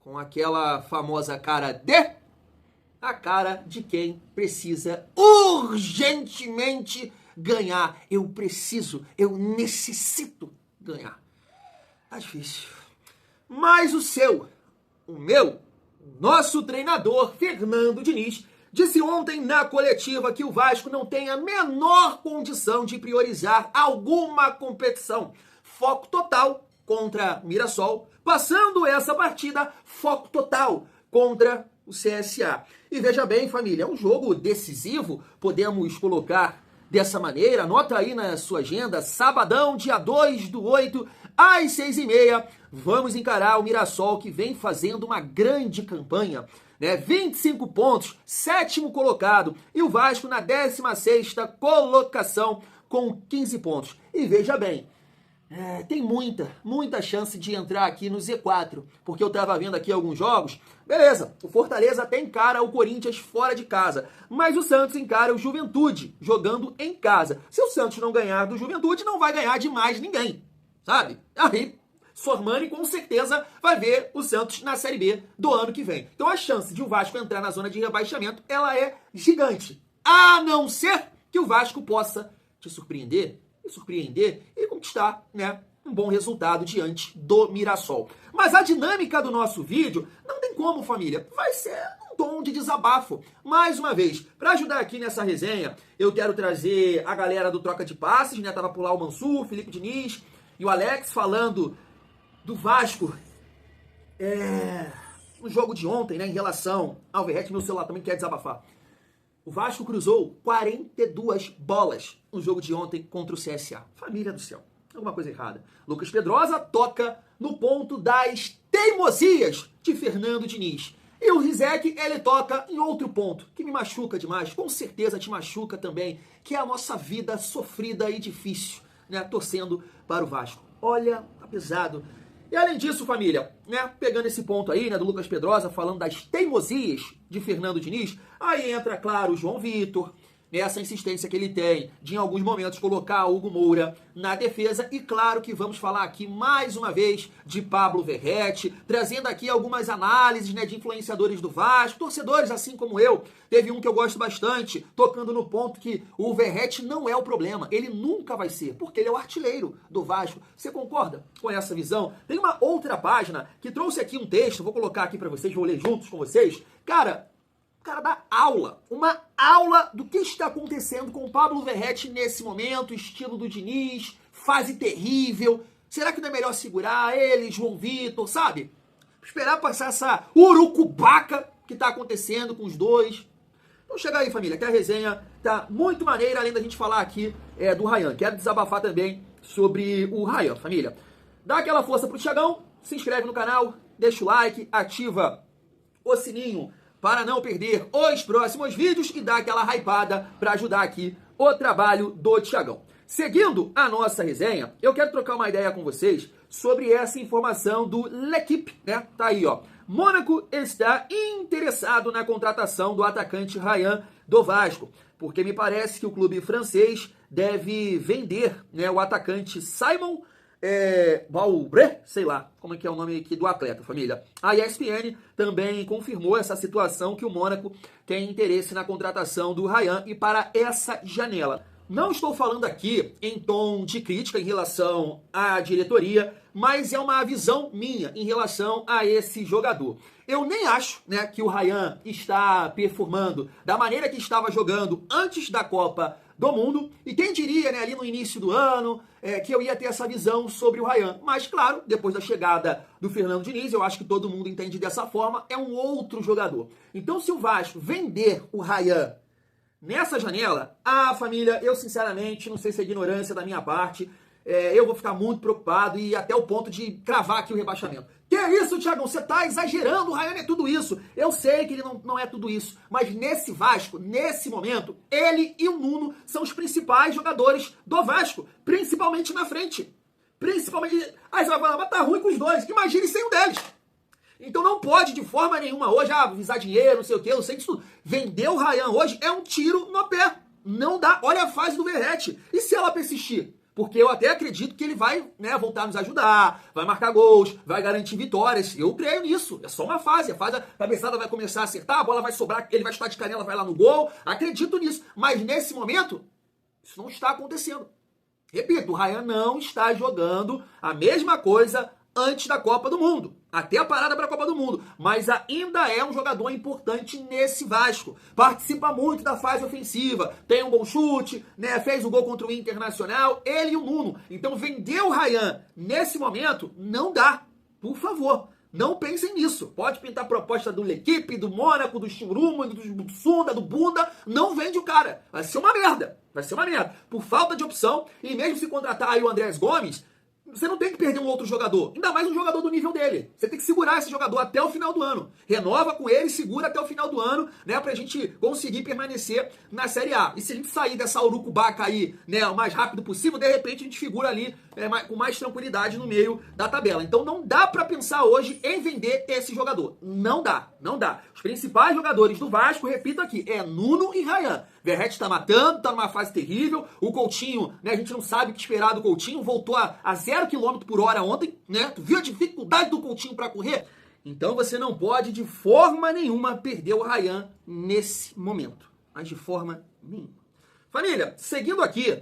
com aquela famosa cara a cara de quem precisa urgentemente ganhar. Eu necessito ganhar. Tá difícil. Mas o nosso treinador, Fernando Diniz, disse ontem na coletiva que o Vasco não tem a menor condição de priorizar alguma competição. Foco total contra o Mirassol, passando essa partida, foco total contra o CSA. E veja bem, família, é um jogo decisivo, podemos colocar dessa maneira. Anota aí na sua agenda, sabadão, dia 2/8, às 6h30, vamos encarar o Mirassol, que vem fazendo uma grande campanha, né? 25 pontos, 7º colocado, e o Vasco na 16ª colocação com 15 pontos. E veja bem, tem muita chance de entrar aqui no Z4, porque eu tava vendo aqui alguns jogos. Beleza, o Fortaleza até encara o Corinthians fora de casa, mas o Santos encara o Juventude jogando em casa. Se o Santos não ganhar do Juventude, não vai ganhar de mais ninguém, sabe? Aí, Sormani com certeza vai ver o Santos na Série B do ano que vem. Então a chance de o Vasco entrar na zona de rebaixamento, ela é gigante. A não ser que o Vasco possa te surpreender e conquistar, né, um bom resultado diante do Mirassol. Mas a dinâmica do nosso vídeo não tem como, família. Vai ser um tom de desabafo. Mais uma vez, para ajudar aqui nessa resenha, eu quero trazer a galera do Troca de Passes, né? Tava por lá o Mansur, Felipe Diniz e o Alex falando do Vasco no jogo de ontem, né, em relação ao Verratti. Meu celular também quer desabafar. O Vasco cruzou 42 bolas no jogo de ontem contra o CSA. Família do céu, alguma coisa errada. Lucas Pedrosa toca no ponto das teimosias de Fernando Diniz. E o Rizek, ele toca em outro ponto, que me machuca demais, com certeza te machuca também, que é a nossa vida sofrida e difícil, né, torcendo para o Vasco. Olha, tá pesado. E além disso, família, né, pegando esse ponto aí, né, do Lucas Pedrosa, falando das teimosias de Fernando Diniz, aí entra, claro, o João Vitor, essa insistência que ele tem de, em alguns momentos, colocar o Hugo Moura na defesa. E claro que vamos falar aqui, mais uma vez, de Pablo Verratti, trazendo aqui algumas análises, né, de influenciadores do Vasco, torcedores assim como eu. Teve um que eu gosto bastante, tocando no ponto que o Verratti não é o problema, ele nunca vai ser, porque ele é o artilheiro do Vasco. Você concorda com essa visão? Tem uma outra página que trouxe aqui um texto, vou colocar aqui para vocês, vou ler juntos com vocês. Cara, o cara dá uma aula do que está acontecendo com o Pablo Verratti nesse momento, estilo do Diniz, fase terrível. Será que não é melhor segurar ele, João Vitor, sabe? Esperar passar essa urucubaca que está acontecendo com os dois. Então chega aí, família, que a resenha tá muito maneira, além da gente falar aqui do Ryan. Quero desabafar também sobre o Ryan, família. Dá aquela força pro Thiagão, se inscreve no canal, deixa o like, ativa o sininho para não perder os próximos vídeos e dar aquela hypada para ajudar aqui o trabalho do Thiagão. Seguindo a nossa resenha, eu quero trocar uma ideia com vocês sobre essa informação do L'Équipe, né? Tá aí, ó. Mônaco está interessado na contratação do atacante Ryan do Vasco, porque me parece que o clube francês deve vender, né, o atacante Simon Valbré, sei lá como é que é o nome aqui do atleta, família. A ESPN também confirmou essa situação, que o Mônaco tem interesse na contratação do Ryan e para essa janela. Não estou falando aqui em tom de crítica em relação à diretoria, mas é uma visão minha em relação a esse jogador. Eu nem acho, né, que o Ryan está performando da maneira que estava jogando antes da Copa do Mundo, e quem diria, né, ali no início do ano, que eu ia ter essa visão sobre o Ryan. Mas, claro, depois da chegada do Fernando Diniz, eu acho que todo mundo entende dessa forma, é um outro jogador. Então, se o Vasco vender o Ryan nessa janela, família, eu sinceramente, não sei se é ignorância da minha parte, eu vou ficar muito preocupado e até o ponto de cravar aqui o rebaixamento. Que é isso, Thiagão? Você tá exagerando, o Ryan é tudo isso. Eu sei que ele não é tudo isso, mas nesse Vasco, nesse momento, ele e o Nuno são os principais jogadores do Vasco, principalmente na frente. Principalmente... Aí você vai falar, mas tá ruim com os dois. Imagine sem um deles. Então não pode de forma nenhuma hoje visar dinheiro, não sei o que, eu sei disso tudo. Vender o Ryan hoje é um tiro no pé. Não dá. Olha a fase do Verratti. E se ela persistir? Porque eu até acredito que ele vai, né, voltar a nos ajudar, vai marcar gols, vai garantir vitórias. Eu creio nisso. É só uma fase. A cabeçada vai começar a acertar, a bola vai sobrar, ele vai estar de canela, vai lá no gol. Acredito nisso. Mas nesse momento, isso não está acontecendo. Repito, o Ryan não está jogando a mesma coisa antes da Copa do Mundo. Até a parada para a Copa do Mundo. Mas ainda é um jogador importante nesse Vasco. Participa muito da fase ofensiva. Tem um bom chute, né? Fez o gol contra o Internacional. Ele e o Nuno. Então vender o Ryan nesse momento não dá. Por favor. Não pensem nisso. Pode pintar proposta do L'Equipe, do Mônaco, do Churumo, do Sunda, do Bunda. Não vende o cara. Vai ser uma merda. Vai ser uma merda. Por falta de opção. E mesmo se contratar aí o Andrés Gomes, você não tem que perder um outro jogador, ainda mais um jogador do nível dele. Você tem que segurar esse jogador até o final do ano. Renova com ele, segura até o final do ano, né, pra gente conseguir permanecer na Série A. E se a gente sair dessa urucubaca aí, né, o mais rápido possível, de repente a gente figura ali com mais tranquilidade no meio da tabela. Então não dá pra pensar hoje em vender esse jogador. Não dá, não dá. Os principais jogadores do Vasco, repito aqui, é Nuno e Ryan. Verratti tá matando, tá numa fase terrível. O Coutinho, né, a gente não sabe o que esperar do Coutinho, voltou a 0 km por hora ontem, né? Tu viu a dificuldade do Coutinho para correr? Então você não pode de forma nenhuma perder o Ryan nesse momento. Mas de forma nenhuma. Família, seguindo aqui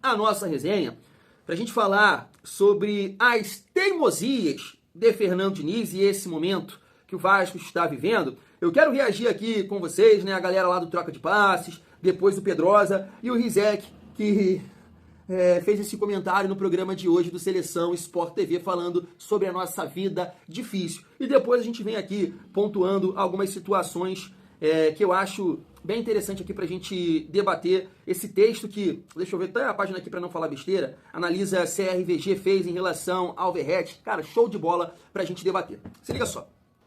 a nossa resenha, pra gente falar sobre as teimosias de Fernando Diniz e esse momento que o Vasco está vivendo, eu quero reagir aqui com vocês, né, a galera lá do Troca de Passes, depois do Pedrosa e o Rizek, que fez esse comentário no programa de hoje do Seleção Sport TV, falando sobre a nossa vida difícil. E depois a gente vem aqui pontuando algumas situações que eu acho bem interessante aqui pra gente debater esse texto que, deixa eu ver, tá a página aqui pra não falar besteira, analisa a CRVG fez em relação ao Verratti. Cara, show de bola pra gente debater. Se liga só.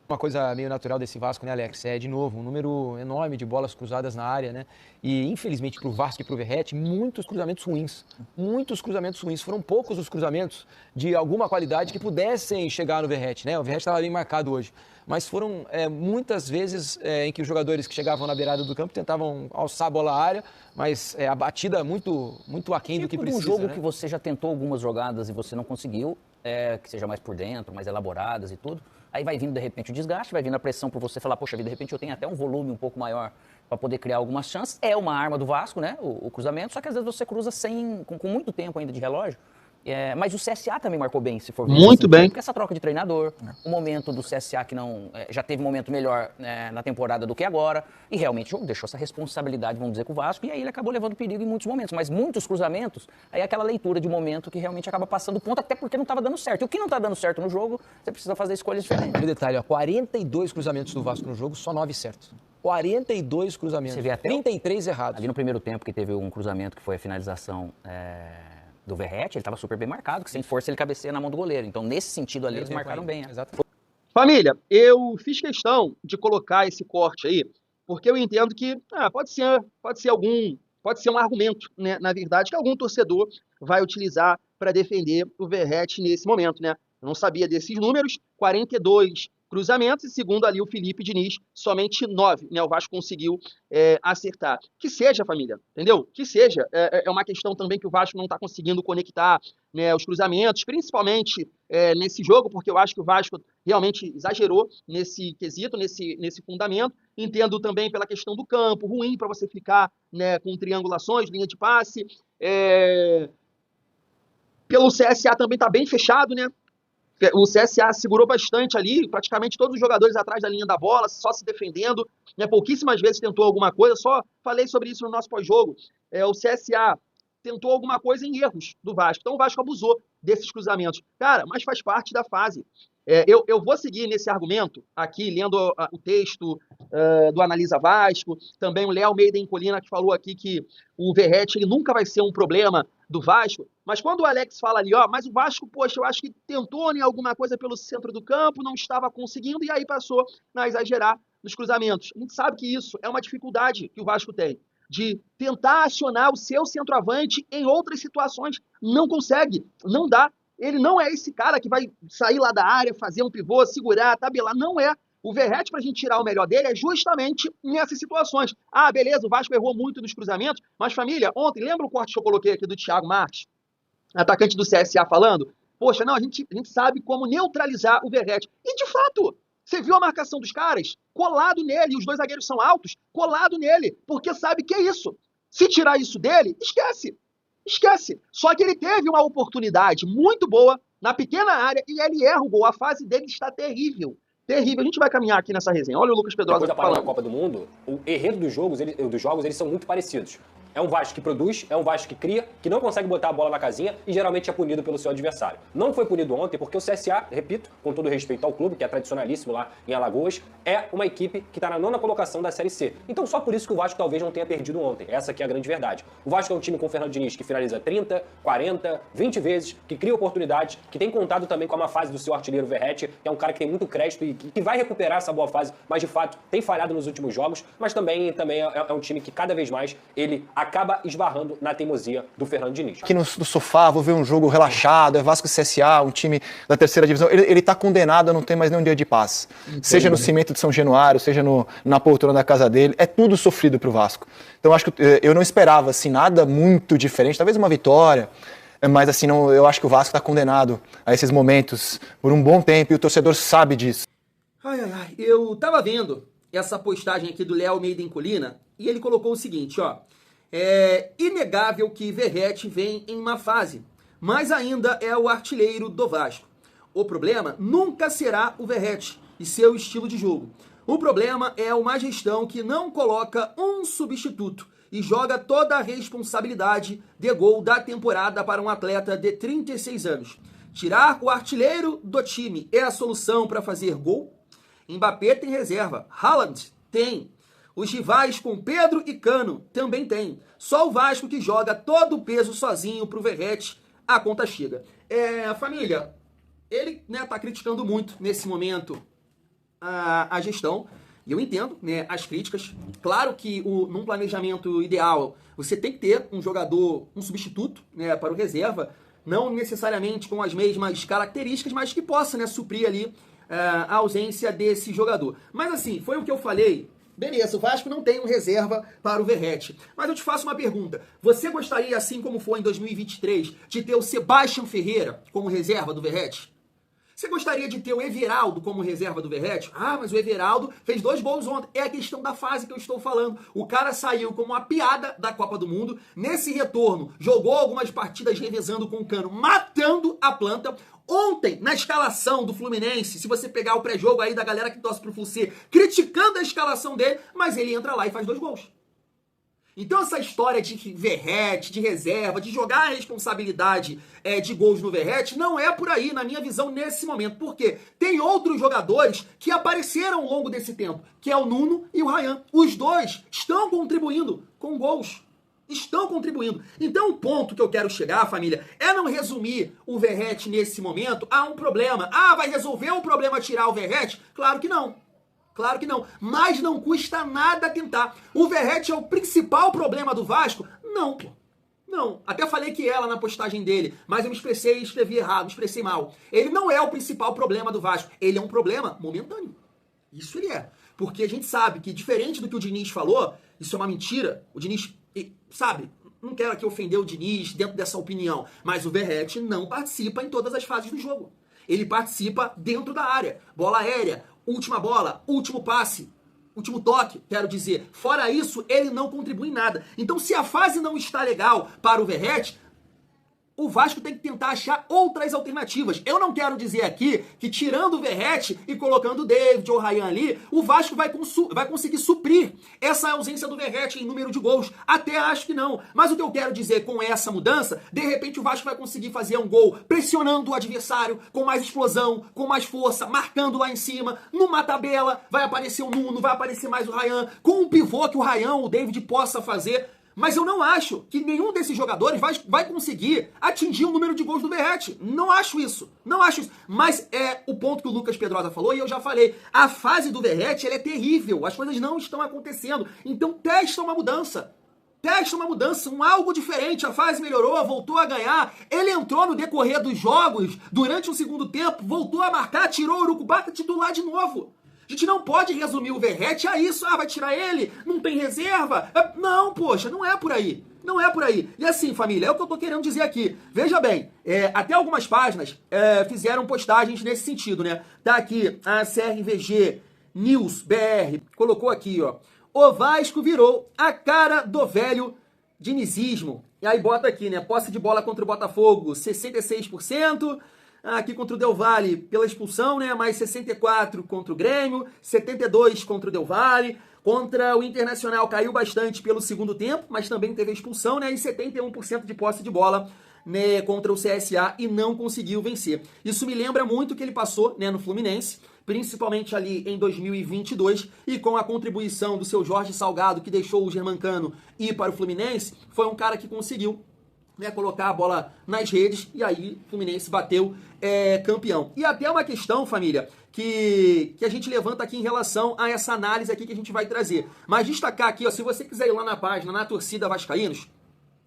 Uma coisa meio natural desse Vasco, né, Alex? É, de novo, um número enorme de bolas cruzadas na área, né? E, infelizmente, pro Vasco e pro Verratti, muitos cruzamentos ruins. Muitos cruzamentos ruins. Foram poucos os cruzamentos de alguma qualidade que pudessem chegar no Verratti, né? O Verratti estava bem marcado hoje. Mas foram muitas vezes em que os jogadores que chegavam na beirada do campo tentavam alçar a bola à área, mas a batida muito aquém do que precisa, um jogo, né? que você já tentou algumas jogadas e você não conseguiu, que seja mais por dentro, mais elaboradas e tudo. Aí vai vindo, de repente, o desgaste, vai vindo a pressão por você falar, poxa vida, de repente eu tenho até um volume um pouco maior para poder criar algumas chances. É uma arma do Vasco, né, o cruzamento, só que às vezes você cruza com muito tempo ainda de relógio. Mas o CSA também marcou bem, se for ver. Muito bem. Porque essa troca de treinador, o momento do CSA que não já teve um momento melhor na temporada do que agora, e realmente deixou essa responsabilidade, vamos dizer, com o Vasco, e aí ele acabou levando perigo em muitos momentos. Mas muitos cruzamentos, aí é aquela leitura de momento que realmente acaba passando ponto, até porque não estava dando certo. E o que não está dando certo no jogo, você precisa fazer escolhas diferentes. E detalhe, 42 cruzamentos do Vasco no jogo, só 9 certos. 42 cruzamentos, Você vê até 33 errados. Ali no primeiro tempo, que teve um cruzamento que foi a finalização do Verratti, ele estava super bem marcado, que sem força ele cabeceia na mão do goleiro. Então, nesse sentido ali, eles marcaram bem. Exato. Família, eu fiz questão de colocar esse corte aí, porque eu entendo que pode ser um argumento, né, na verdade, que algum torcedor vai utilizar para defender o Verratti nesse momento, né? Eu não sabia desses números, 42 cruzamentos e, segundo ali o Felipe Diniz, somente 9, né? O Vasco conseguiu acertar. Que seja, família, entendeu? Que seja. É uma questão também que o Vasco não está conseguindo conectar, né, os cruzamentos, principalmente nesse jogo, porque eu acho que o Vasco realmente exagerou nesse quesito, nesse fundamento. Entendo também pela questão do campo, ruim para você ficar, né, com triangulações, linha de passe. Pelo CSA também está bem fechado, né? O CSA segurou bastante ali, praticamente todos os jogadores atrás da linha da bola, só se defendendo, né? Pouquíssimas vezes tentou alguma coisa, só falei sobre isso no nosso pós-jogo. O CSA tentou alguma coisa em erros do Vasco, então o Vasco abusou desses cruzamentos. Cara, mas faz parte da fase. Eu vou seguir nesse argumento aqui, lendo o texto do Analisa Vasco, também o Léo Meiden Colina, que falou aqui que o Verratti ele nunca vai ser um problema do Vasco, mas quando o Alex fala ali, mas o Vasco, poxa, eu acho que tentou em alguma coisa pelo centro do campo, não estava conseguindo, e aí passou a exagerar nos cruzamentos. A gente sabe que isso é uma dificuldade que o Vasco tem, de tentar acionar o seu centroavante em outras situações. Não consegue, não dá. Ele não é esse cara que vai sair lá da área, fazer um pivô, segurar, tabelar. Não é. O Verratti, pra gente tirar o melhor dele, é justamente nessas situações. Beleza, o Vasco errou muito nos cruzamentos, mas, família, ontem, lembra o corte que eu coloquei aqui do Thiago Marques? atacante do CSA, falando, poxa, não, a gente sabe como neutralizar o Verratti. E, de fato, você viu a marcação dos caras? Colado nele, os dois zagueiros são altos, colado nele, porque sabe que é isso. Se tirar isso dele, esquece. Esquece. Só que ele teve uma oportunidade muito boa na pequena área e ele erra o gol. A fase dele está terrível. Terrível. A gente vai caminhar aqui nessa resenha. Olha o Lucas Pedrosa falando. falando. Na Copa do Mundo, o enredo dos jogos, eles são muito parecidos. É um Vasco que produz, é um Vasco que cria, que não consegue botar a bola na casinha e geralmente é punido pelo seu adversário. Não foi punido ontem porque o CSA, repito, com todo respeito ao clube, que é tradicionalíssimo lá em Alagoas, é uma equipe que está na 9ª colocação da Série C. Então só por isso que o Vasco talvez não tenha perdido ontem. Essa aqui é a grande verdade. O Vasco é um time com o Fernando Diniz que finaliza 30, 40, 20 vezes, que cria oportunidades, que tem contado também com a má fase do seu artilheiro Verratti, que é um cara que tem muito crédito e que vai recuperar essa boa fase, mas de fato tem falhado nos últimos jogos, mas também é um time que cada vez mais ele acaba esbarrando na teimosia do Fernando Diniz. Aqui no sofá, vou ver um jogo relaxado, é Vasco e CSA, um time da 3ª divisão, ele tá condenado a não ter mais nenhum dia de paz. Entendi. Seja no cimento de São Januário, seja na poltrona da casa dele, é tudo sofrido pro Vasco. Então acho que eu não esperava assim, nada muito diferente, talvez uma vitória, mas assim, eu acho que o Vasco tá condenado a esses momentos por um bom tempo e o torcedor sabe disso. Eu tava vendo essa postagem aqui do Léo Almeida em Colina e ele colocou o seguinte, ó. É inegável que Verratti vem em uma fase, mas ainda é o artilheiro do Vasco. O problema nunca será o Verratti e seu estilo de jogo. O problema é uma gestão que não coloca um substituto e joga toda a responsabilidade de gol da temporada para um atleta de 36 anos. Tirar o artilheiro do time é a solução para fazer gol? Mbappé tem reserva, Haaland tem. Os rivais com Pedro e Cano também tem. Só o Vasco que joga todo o peso sozinho pro Verratti, a conta chega. Família, ele tá criticando muito nesse momento a gestão. E eu entendo as críticas. Claro que num planejamento ideal, você tem que ter um jogador, um substituto para o reserva, não necessariamente com as mesmas características, mas que possa suprir ali a ausência desse jogador. Mas assim, foi o que eu falei. Beleza, o Vasco não tem um reserva para o Verratti. Mas eu te faço uma pergunta. Você gostaria, assim como foi em 2023, de ter o Sebastião Ferreira como reserva do Verratti? Você gostaria de ter o Everaldo como reserva do Verratti? Ah, mas o Everaldo fez 2 gols ontem. É a questão da fase que eu estou falando. O cara saiu como uma piada da Copa do Mundo. Nesse retorno, jogou algumas partidas revezando com o Cano, matando a planta. Ontem, na escalação do Fluminense, se você pegar o pré-jogo aí da galera que torce pro Fluminense, criticando a escalação dele, mas ele entra lá e faz 2 gols. Então essa história de Verratti, de reserva, de jogar a responsabilidade de gols no Verratti, não é por aí, na minha visão, nesse momento. Por quê? Tem outros jogadores que apareceram ao longo desse tempo, que é o Nuno e o Ryan. Os dois estão contribuindo com gols. Estão contribuindo. Então o ponto que eu quero chegar, família, é não resumir o Verratti nesse momento a um problema. Ah, vai resolver o problema tirar o Verratti? Claro que não. Claro que não. Mas não custa nada tentar. O Verratti é o principal problema do Vasco? Não, pô. Não. Até falei que ela na postagem dele, mas eu me expressei e escrevi errado, me expressei mal. Ele não é o principal problema do Vasco. Ele é um problema momentâneo. Isso ele é. Porque a gente sabe que, diferente do que o Diniz falou, isso é uma mentira. O Diniz, sabe, não quero aqui ofender o Diniz dentro dessa opinião, mas o Verratti não participa em todas as fases do jogo. Ele participa dentro da área. Bola aérea, última bola, último passe, último toque, quero dizer. Fora isso, ele não contribui em nada. Então, se a fase não está legal para o Verratti, o Vasco tem que tentar achar outras alternativas. Eu não quero dizer aqui que tirando o Verratti e colocando o David ou o Ryan ali, o Vasco vai conseguir suprir essa ausência do Verratti em número de gols. Até acho que não. Mas o que eu quero dizer com essa mudança, de repente o Vasco vai conseguir fazer um gol pressionando o adversário, com mais explosão, com mais força, marcando lá em cima. Numa tabela, vai aparecer o Nuno, vai aparecer mais o Ryan, com um pivô que o Ryan ou o David possa fazer. Mas eu não acho que nenhum desses jogadores vai conseguir atingir o número de gols do Verratti. Não acho isso. Não acho isso. Mas é o ponto que o Lucas Pedrosa falou e eu já falei. A fase do Verratti, ela é terrível. As coisas não estão acontecendo. Então testa uma mudança. Testa uma mudança, algo diferente. A fase melhorou, voltou a ganhar. Ele entrou no decorrer dos jogos, durante o segundo tempo, voltou a marcar, tirou o Urucubaca, titular de novo. A gente não pode resumir o Verratti a isso. Ah, vai tirar ele? Não tem reserva? Não, poxa, não é por aí. Não é por aí. E assim, família, é o que eu tô querendo dizer aqui. Veja bem, até algumas páginas fizeram postagens nesse sentido, né? Tá aqui a CRVG News BR, colocou aqui, ó. O Vasco virou a cara do velho dinizismo. E aí bota aqui, né? Posse de bola contra o Botafogo, 66%. Aqui contra o Del Valle pela expulsão, né? Mais 64 contra o Grêmio, 72 contra o Del Valle. Contra o Internacional caiu bastante pelo segundo tempo, mas também teve a expulsão, né? E 71% de posse de bola, né, contra o CSA e não conseguiu vencer. Isso me lembra muito que ele passou, né, no Fluminense, principalmente ali em 2022, e com a contribuição do seu Jorge Salgado, que deixou o Germancano ir para o Fluminense, foi um cara que conseguiu, né, colocar a bola nas redes, e aí o Fluminense bateu campeão. E até uma questão, família, que a gente levanta aqui em relação a essa análise aqui que a gente vai trazer. Mas destacar aqui, ó, se você quiser ir lá na página, na torcida Vascaínos,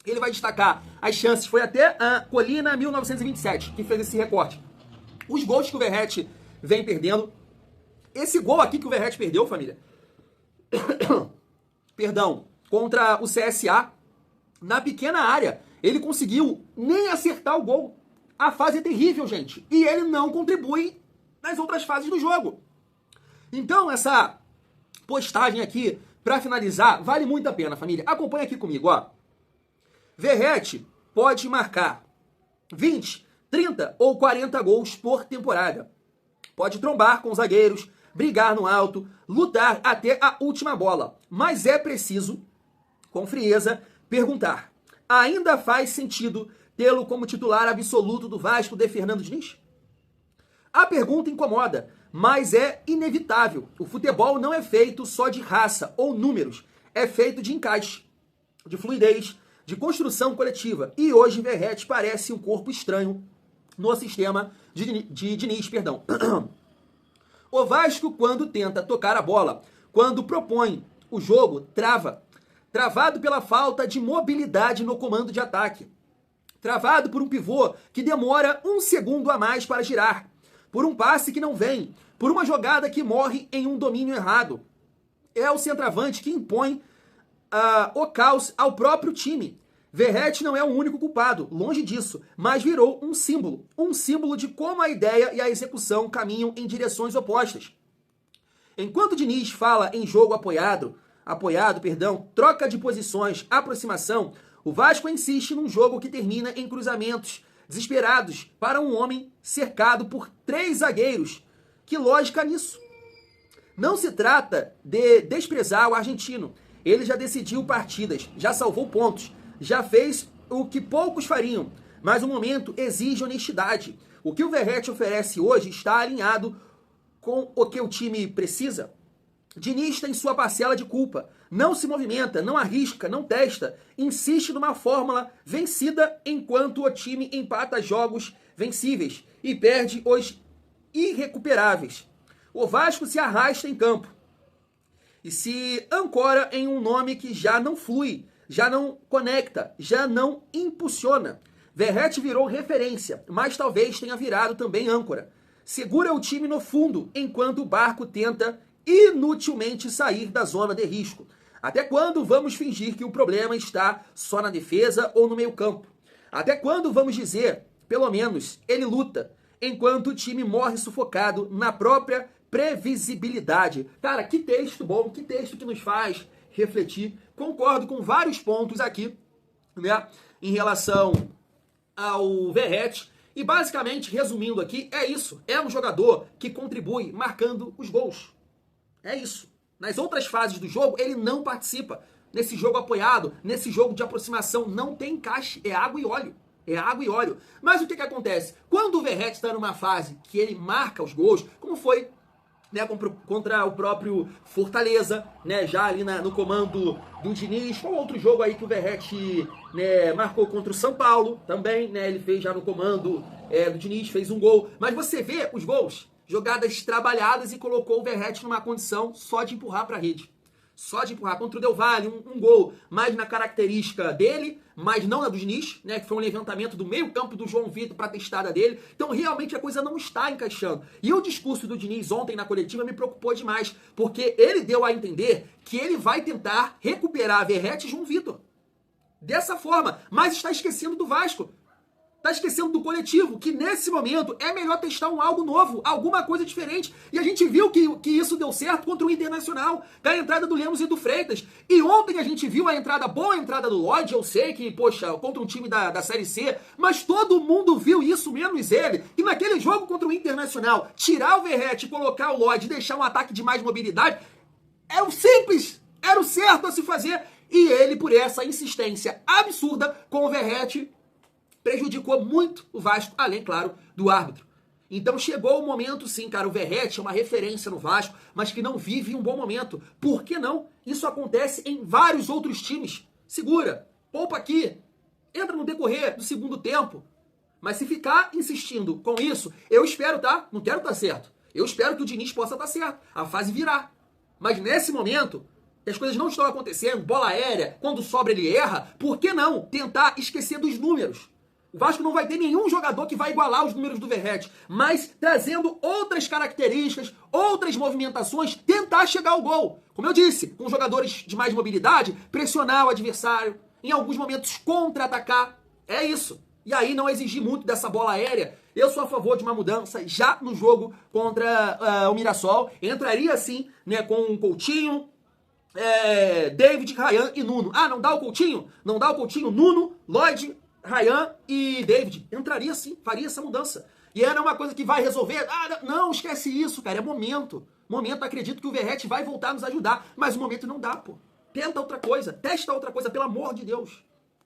ele vai destacar as chances. Foi até a Colina 1927 que fez esse recorte. Os gols que o Verratti vem perdendo. Esse gol aqui que o Verratti perdeu, família, perdão, contra o CSA, na pequena área, ele conseguiu nem acertar o gol. A fase é terrível, gente. E ele não contribui nas outras fases do jogo. Então, essa postagem aqui, para finalizar, vale muito a pena, família. Acompanha aqui comigo, ó. Verratti pode marcar 20, 30 ou 40 gols por temporada. Pode trombar com os zagueiros, brigar no alto, lutar até a última bola. Mas é preciso, com frieza, perguntar: ainda faz sentido tê-lo como titular absoluto do Vasco de Fernando Diniz? A pergunta incomoda, mas é inevitável. O futebol não é feito só de raça ou números. É feito de encaixe, de fluidez, de construção coletiva. E hoje Verratti parece um corpo estranho no sistema de Diniz. O Vasco, quando tenta tocar a bola, quando propõe o jogo, trava. Travado pela falta de mobilidade no comando de ataque. Travado por um pivô que demora um segundo a mais para girar. Por um passe que não vem. Por uma jogada que morre em um domínio errado. É o centroavante que impõe o caos ao próprio time. Verratti não é o único culpado, longe disso, mas virou um símbolo de como a ideia e a execução caminham em direções opostas. Enquanto Diniz fala em jogo apoiado, troca de posições, aproximação, o Vasco insiste num jogo que termina em cruzamentos desesperados para um homem cercado por 3 zagueiros. Que lógica nisso? Não se trata de desprezar o argentino. Ele já decidiu partidas, já salvou pontos, já fez o que poucos fariam. Mas o momento exige honestidade. O que o Verratti oferece hoje está alinhado com o que o time precisa? Diniz tem sua parcela de culpa. Não se movimenta, não arrisca, não testa. Insiste numa fórmula vencida enquanto o time empata jogos vencíveis e perde os irrecuperáveis. O Vasco se arrasta em campo e se ancora em um nome que já não flui, já não conecta, já não impulsiona. Verratti virou referência, mas talvez tenha virado também âncora. Segura o time no fundo enquanto o barco tenta inutilmente sair da zona de risco. Até quando vamos fingir que o problema está só na defesa ou no meio-campo? Até quando vamos dizer, pelo menos, ele luta, enquanto o time morre sufocado na própria previsibilidade? Cara, que texto bom, que texto que nos faz refletir. Concordo com vários pontos aqui, né, em relação ao Verratti. E basicamente, resumindo aqui, é isso. É um jogador que contribui marcando os gols. É isso. Nas outras fases do jogo, ele não participa. Nesse jogo apoiado, nesse jogo de aproximação, não tem encaixe. É água e óleo. É água e óleo. Mas o que acontece? Quando o Verratti está numa fase que ele marca os gols, como foi, né, contra o próprio Fortaleza, né, já ali no comando do Diniz. Qual outro jogo aí que o Verratti, né, marcou contra o São Paulo também, né, ele fez já no comando do Diniz, fez um gol. Mas você vê os gols, jogadas trabalhadas, e colocou o Verratti numa condição só de empurrar para a rede. Só de empurrar. Contra o Del Valle, um gol mais na característica dele, mas não na do Diniz, né, que foi um levantamento do meio campo do João Vitor para a testada dele. Então realmente a coisa não está encaixando. E o discurso do Diniz ontem na coletiva me preocupou demais, porque ele deu a entender que ele vai tentar recuperar Verratti e João Vitor. dessa forma, mas está esquecendo do Vasco. Tá esquecendo do coletivo, que nesse momento é melhor testar algo novo, alguma coisa diferente. E a gente viu que isso deu certo contra o Internacional, com a entrada do Lemos e do Freitas. E ontem a gente viu boa entrada do Lodge, eu sei que, poxa, contra um time da Série C, mas todo mundo viu isso, menos ele. E naquele jogo contra o Internacional, tirar o Verratti, colocar o Lodge e deixar um ataque de mais mobilidade, era o simples, era o certo a se fazer. E ele, por essa insistência absurda com o Verratti, prejudicou muito o Vasco, além, claro, do árbitro. Então chegou o momento, sim, cara, o Verratti é uma referência no Vasco, mas que não vive um bom momento. Por que não? Isso acontece em vários outros times. Segura, poupa aqui, entra no decorrer do segundo tempo. Mas se ficar insistindo com isso, eu espero, tá? Não quero estar certo. Eu espero que o Diniz possa estar certo, a fase virar. Mas nesse momento, que as coisas não estão acontecendo, bola aérea, quando sobra ele erra, por que não tentar esquecer dos números? O Vasco não vai ter nenhum jogador que vai igualar os números do Verratti, mas trazendo outras características, outras movimentações, tentar chegar ao gol. Como eu disse, com jogadores de mais mobilidade, pressionar o adversário, em alguns momentos contra-atacar. É isso. E aí não exigir muito dessa bola aérea. Eu sou a favor de uma mudança já no jogo contra o Mirassol. Entraria assim, né, com o Coutinho, David, Ryan e Nuno. Ah, não dá o Coutinho? Não dá o Coutinho, Nuno, Lloyd, Ryan e David. Entraria sim, faria essa mudança. E era uma coisa que vai resolver. Ah, não, esquece isso, cara. É momento. Momento, acredito que o Verratti vai voltar a nos ajudar. Mas o momento não dá, pô. Tenta outra coisa. Testa outra coisa, pelo amor de Deus.